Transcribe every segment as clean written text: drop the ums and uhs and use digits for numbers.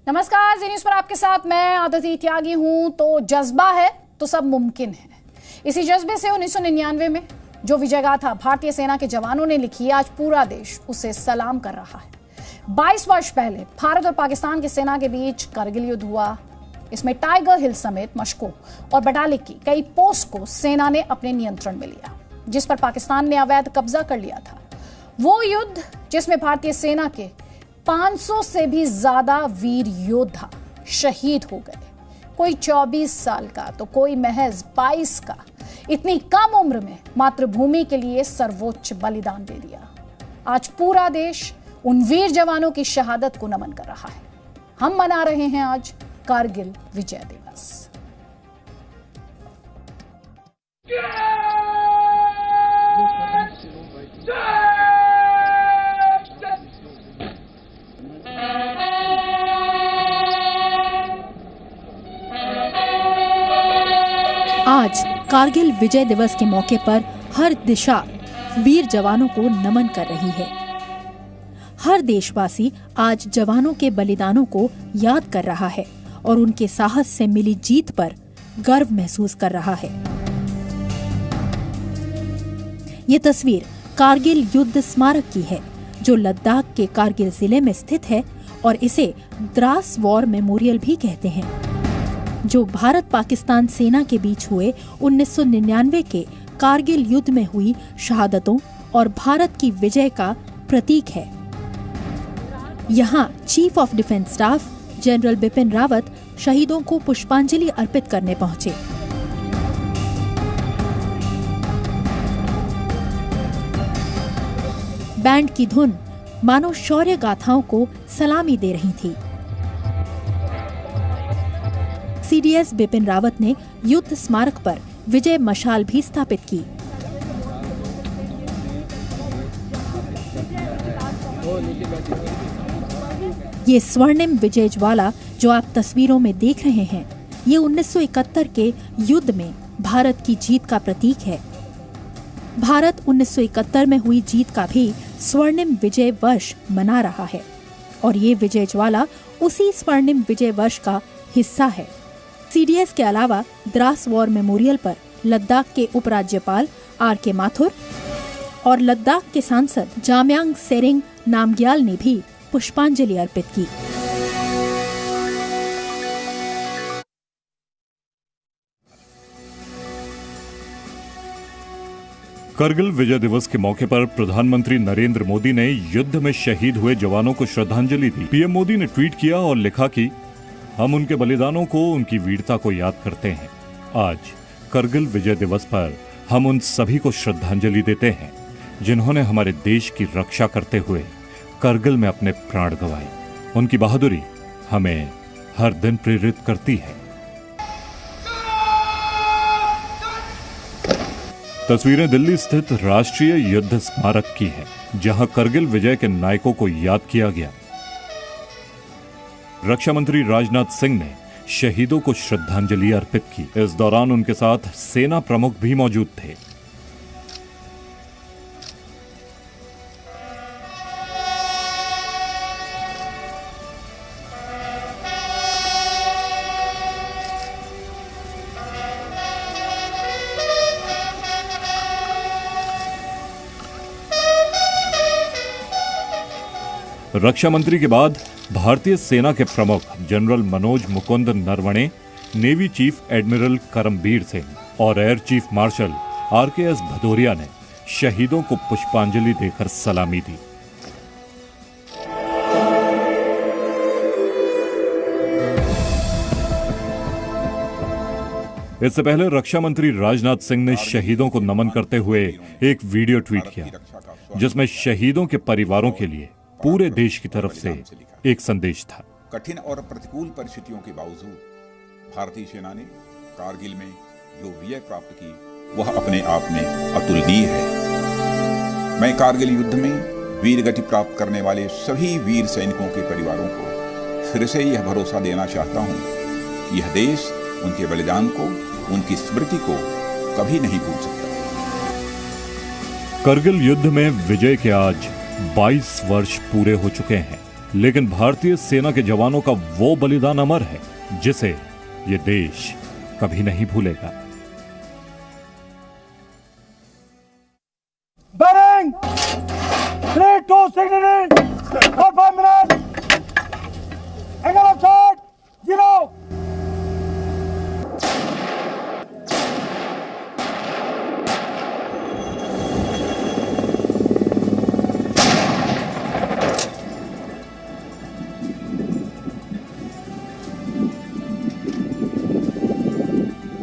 नमस्कार, जी न्यूज पर आपके साथ मैं आदिति त्यागी हूं। तो जज्बा है तो सब मुमकिन है। इसी जज्बे से 1999 में जो विजय गाथा भारतीय सेना के जवानों ने लिखी, आज पूरा देश उसे सलाम कर रहा है। 22 वर्ष पहले भारत और पाकिस्तान की सेना के बीच करगिल युद्ध हुआ। इसमें टाइगर हिल समेत मशकों और बटालिक की कई पोस्ट को सेना ने अपने नियंत्रण में लिया, जिस पर पाकिस्तान ने अवैध कब्जा कर लिया था। वो युद्ध जिसमें भारतीय सेना के 500 से भी ज्यादा वीर योद्धा शहीद हो गए, कोई 24 साल का तो कोई महज 22 का। इतनी कम उम्र में मातृभूमि के लिए सर्वोच्च बलिदान दे दिया। आज पूरा देश उन वीर जवानों की शहादत को नमन कर रहा है। हम मना रहे हैं आज कारगिल विजय दिवस। आज कारगिल विजय दिवस के मौके पर हर दिशा वीर जवानों को नमन कर रही है। हर देशवासी आज जवानों के बलिदानों को याद कर रहा है और उनके साहस से मिली जीत पर गर्व महसूस कर रहा है। ये तस्वीर कारगिल युद्ध स्मारक की है, जो लद्दाख के कारगिल जिले में स्थित है और इसे द्रास वॉर मेमोरियल भी कहते हैं, जो भारत पाकिस्तान सेना के बीच हुए 1999 के कारगिल युद्ध में हुई शहादतों और भारत की विजय का प्रतीक है। यहाँ chief of defence staff general Bipin Rawat शहीदों को पुष्पांजलि अर्पित करने पहुंचे। बैंड की धुन मानो शौर्य गाथाओं को सलामी दे रही थी। सीडीएस बिपिन रावत ने युद्ध स्मारक पर विजय मशाल भी स्थापित की। ये स्वर्णिम विजय ज्वाला जो आप तस्वीरों में देख रहे हैं, ये 1971 के युद्ध में भारत की जीत का प्रतीक है। भारत 1971 में हुई जीत का भी स्वर्णिम विजय वर्ष मना रहा है और ये विजय ज्वाला उसी स्वर्णिम विजय वर्ष का हिस्सा है। सीडीएस के अलावा द्रास वॉर मेमोरियल पर लद्दाख के उपराज्यपाल आर.के. माथुर और लद्दाख के सांसद जाम्यांग सेरिंग नामग्याल ने भी पुष्पांजलि अर्पित की। करगिल विजय दिवस के मौके पर प्रधानमंत्री नरेंद्र मोदी ने युद्ध में शहीद हुए जवानों को श्रद्धांजलि दी। पीएम मोदी ने ट्वीट किया और लिखा कि हम उनके बलिदानों को, उनकी वीरता को याद करते हैं। आज करगिल विजय दिवस पर हम उन सभी को श्रद्धांजलि देते हैं जिन्होंने हमारे देश की रक्षा करते हुए करगिल में अपने प्राण गंवाए। उनकी बहादुरी हमें हर दिन प्रेरित करती है। तस्वीरें दिल्ली स्थित राष्ट्रीय युद्ध स्मारक की है, जहां करगिल विजय के नायकों को याद किया गया। रक्षा मंत्री राजनाथ सिंह ने शहीदों को श्रद्धांजलि अर्पित की। इस दौरान उनके साथ सेना प्रमुख भी मौजूद थे। रक्षा मंत्री के बाद भारतीय सेना के प्रमुख general Manoj Mukund Naravane, navy chief admiral Karambir Singh और एयर चीफ मार्शल आर.के.एस. भदौरिया ने शहीदों को पुष्पांजलि देकर सलामी दी। इससे पहले रक्षा मंत्री राजनाथ सिंह ने शहीदों को नमन करते हुए एक वीडियो ट्वीट किया, जिसमें शहीदों के परिवारों के लिए पूरे देश की तरफ से एक संदेश था। कठिन और प्रतिकूल परिस्थितियों के बावजूद भारतीय सेना ने कारगिल में जो विजय प्राप्त की, वह अपने आप में अतुलनीय है। मैं कारगिल युद्ध में वीरगति प्राप्त करने वाले सभी वीर सैनिकों के परिवारों को फिर से यह भरोसा देना चाहता हूं कि यह देश उनके बलिदान को, उनकी स्मृति को कभी नहीं भूल सकता। करगिल युद्ध में विजय के आज 22 वर्ष पूरे हो चुके हैं। लेकिन भारतीय सेना के जवानों का वो बलिदान अमर है जिसे ये देश कभी नहीं भूलेगा। Bearing 3-2 signaling for 5 minutes. Angle of shot 0.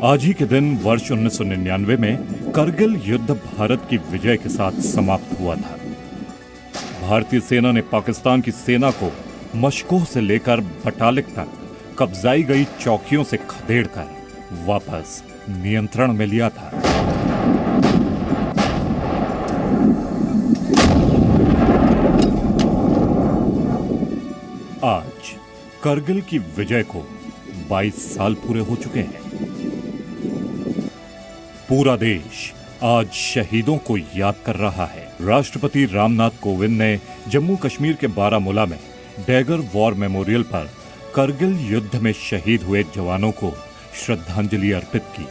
आज ही के दिन वर्ष 1999 में करगिल युद्ध भारत की विजय के साथ समाप्त हुआ था। भारतीय सेना ने पाकिस्तान की सेना को मशकोह से लेकर बटालिक तक कब्जाई गई चौकियों से खदेड़कर वापस नियंत्रण में लिया था। आज करगिल की विजय को 22 साल पूरे हो चुके हैं। पूरा देश आज शहीदों को याद कर रहा है। राष्ट्रपति रामनाथ कोविंद ने जम्मू कश्मीर के बारामूला में डैगर वॉर मेमोरियल पर करगिल युद्ध में शहीद हुए जवानों को श्रद्धांजलि अर्पित की।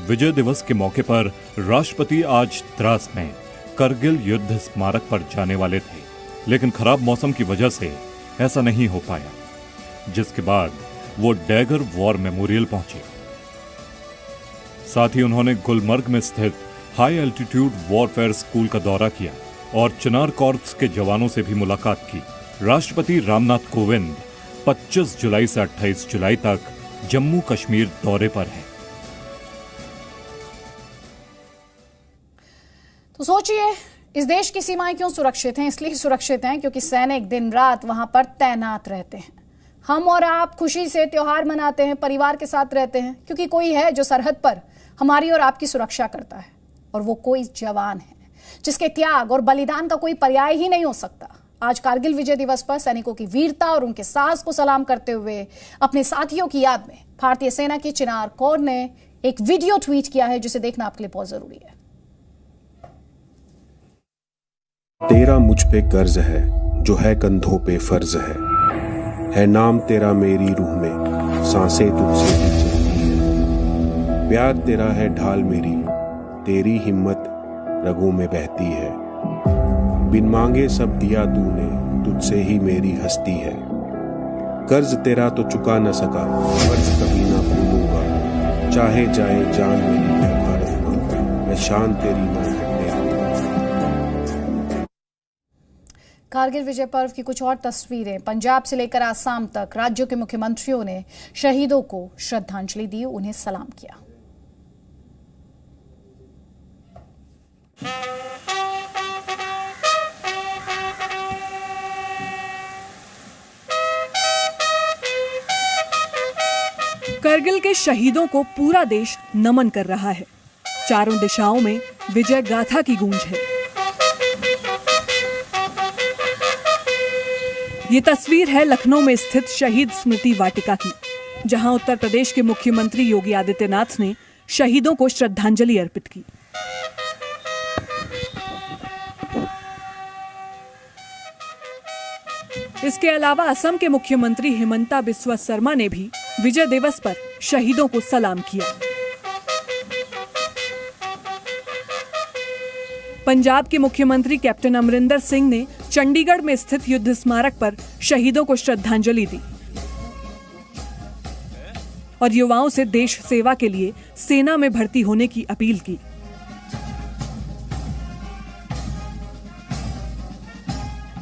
विजय दिवस के मौके पर राष्ट्रपति आज द्रास में करगिल युद्ध स्मारक पर जाने वाले थे, लेकिन खराब मौसम की वजह से ऐसा नहीं हो पाया, जिसके बाद वो डैगर वॉर मेमोरियल पहुंचे। साथ ही उन्होंने गुलमर्ग में स्थित हाई एल्टीट्यूड वॉरफेयर स्कूल का दौरा किया और चिनार कॉर्प्स के जवानों से भी मुलाकात की। राष्ट्रपति रामनाथ कोविंद 25 जुलाई से 28 जुलाई तक जम्मू कश्मीर दौरे पर हैं। तो सोचिए, इस देश की सीमाएं क्यों सुरक्षित हैं? इसलिए सुरक्षित हैं क्योंकि सैनिक दिन रात वहां पर तैनात रहते हैं। हम और आप खुशी से त्योहार मनाते हैं, परिवार के साथ रहते हैं, क्योंकि कोई है जो सरहद पर हमारी और आपकी सुरक्षा करता है, और वो कोई जवान है जिसके त्याग और बलिदान का कोई पर्याय ही नहीं हो सकता। आज कारगिल विजय दिवस पर सैनिकों की वीरता और उनके साहस को सलाम करते हुए अपने साथियों की याद में भारतीय सेना की चिनार कौर ने एक वीडियो ट्वीट किया है, जिसे देखना आपके लिए बहुत जरूरी है। तेरा मुझ पे कर्ज है जो है कंधों पे फर्ज है नाम तेरा मेरी रूह में, सांसें तुझसे ही चलती है। प्यार तेरा है ढाल मेरी, तेरी हिम्मत रगों में बहती है। बिन मांगे सब दिया तूने, तुझसे ही मेरी हस्ती है। कर्ज तेरा तो चुका न सका, कर्ज कभी ना भूलूंगा। चाहे जाए जान मेरी मैं भारत मां, मैं शान तेरी ना हटने दूंगा। कारगिल विजय पर्व की कुछ और तस्वीरें। पंजाब से लेकर आसाम तक राज्यों के मुख्यमंत्रियों ने शहीदों को श्रद्धांजलि दी, उन्हें सलाम किया। करगिल के शहीदों को पूरा देश नमन कर रहा है। चारों दिशाओं में विजय गाथा की गूंज है। ये तस्वीर है लखनऊ में स्थित शहीद स्मृति वाटिका की, जहां उत्तर प्रदेश के मुख्यमंत्री योगी आदित्यनाथ ने शहीदों को श्रद्धांजलि अर्पित की। इसके अलावा असम के मुख्यमंत्री हिमंता बिस्वा शर्मा ने भी विजय दिवस पर शहीदों को सलाम किया। पंजाब के मुख्यमंत्री कैप्टन अमरिंदर सिंह ने चंडीगढ़ में स्थित युद्ध स्मारक पर शहीदों को श्रद्धांजलि दी और युवाओं से देश सेवा के लिए सेना में भर्ती होने की अपील की।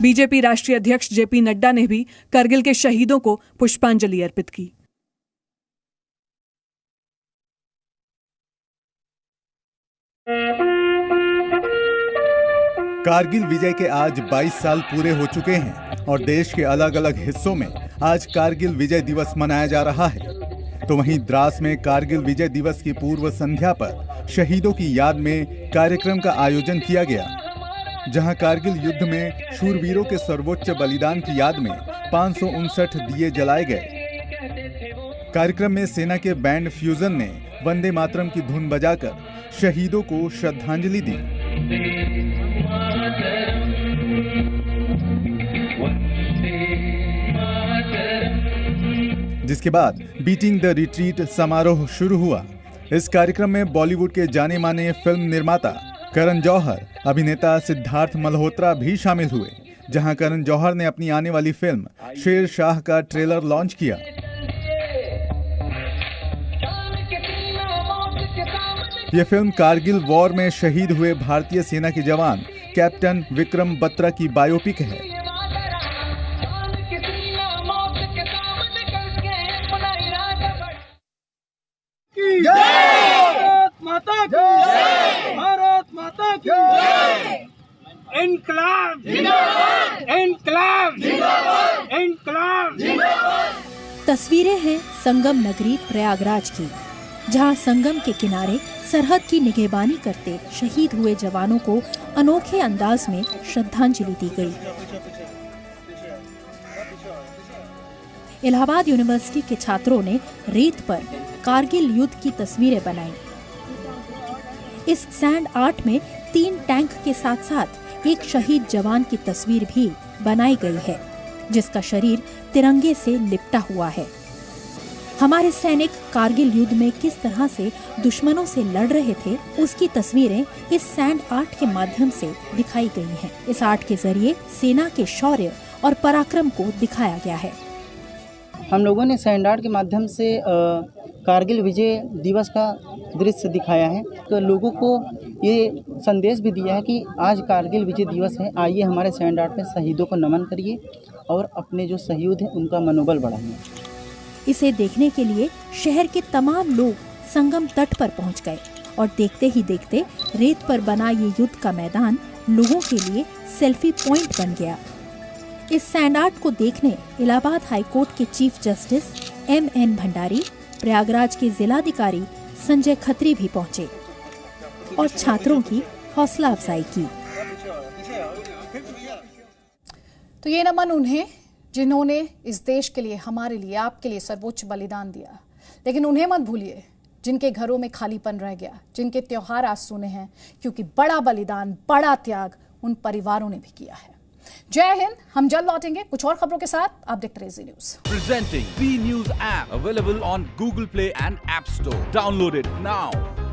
बीजेपी राष्ट्रीय अध्यक्ष जेपी नड्डा ने भी करगिल के शहीदों को पुष्पांजलि अर्पित की। कारगिल विजय के आज 22 साल पूरे हो चुके हैं और देश के अलग अलग हिस्सों में आज कारगिल विजय दिवस मनाया जा रहा है। तो वहीं द्रास में कारगिल विजय दिवस की पूर्व संध्या पर शहीदों की याद में कार्यक्रम का आयोजन किया गया, जहां कारगिल युद्ध में शूरवीरों के सर्वोच्च बलिदान की याद में 559 दिए जलाए गए। कार्यक्रम में सेना के बैंड फ्यूजन ने वंदे मातरम की धुन बजाकर शहीदों को श्रद्धांजलि दी। इसके बाद बीटिंग द रिट्रीट समारोह शुरू हुआ। इस कार्यक्रम में बॉलीवुड के जाने माने फिल्म निर्माता करण जौहर, अभिनेता सिद्धार्थ मल्होत्रा भी शामिल हुए, जहां करण जौहर ने अपनी आने वाली फिल्म शेर शाह का ट्रेलर लॉन्च किया। यह फिल्म कारगिल वॉर में शहीद हुए भारतीय सेना के जवान कैप्टन विक्रम बत्रा की बायोपिक है। भारत माता की जय, भारत माता की जय। इनकलाब जिंदाबाद, इनकलाब जिंदाबाद, इनकलाब जिंदाबाद। तस्वीरें हैं संगम नगरी प्रयागराज की, जहां संगम के किनारे सरहद की निगहबानी करते शहीद हुए जवानों को अनोखे अंदाज में श्रद्धांजलि दी गई। इलाहाबाद यूनिवर्सिटी के छात्रों ने रेत पर कारगिल युद्ध की तस्वीरें बनाई। इस सैंड आर्ट में 3 टैंक के साथ साथ एक शहीद जवान की तस्वीर भी बनाई गई है, जिसका शरीर तिरंगे से लिपटा हुआ है। हमारे सैनिक कारगिल युद्ध में किस तरह से दुश्मनों से लड़ रहे थे, उसकी तस्वीरें इस सैंड आर्ट के माध्यम से दिखाई गई हैं। इस आर्ट के जरिए सेना के शौर्य और पराक्रम को दिखाया गया है। हम लोगों ने सैंड आर्ट के माध्यम से कारगिल विजय दिवस का दृश्य दिखाया है, तो लोगों को ये संदेश भी दिया है कि आज कारगिल विजय दिवस है, आइए हमारे सैंड आर्ट में शहीदों को नमन करिए और अपने जो शहीद हैं उनका मनोबल बढ़ाइए। इसे देखने के लिए शहर के तमाम लोग संगम तट पर पहुंच गए और देखते ही देखते रेत पर बना ये युद्ध का मैदान लोगों के लिए सेल्फी पॉइंट बन गया। इस सैंड आर्ट को देखने इलाहाबाद हाईकोर्ट के chief justice M.N. Bhandari, Prayagraj के जिलाधिकारी संजय खत्री भी पहुंचे और छात्रों की हौसला अफजाई की। तो ये नमन उन्हें जिन्होंने इस देश के लिए, हमारे लिए, आपके लिए सर्वोच्च बलिदान दिया। लेकिन उन्हें मत भूलिए जिनके घरों में खालीपन रह गया, जिनके त्योहार आज सुने हैं, क्योंकि बड़ा बलिदान, बड़ा त्याग उन परिवारों ने भी किया है। जय हिंद। हम जल्द लौटेंगे कुछ और खबरों के साथ। आप देखते रहिए जी news. Presenting V News app available on Google Play and App Store. Download it now.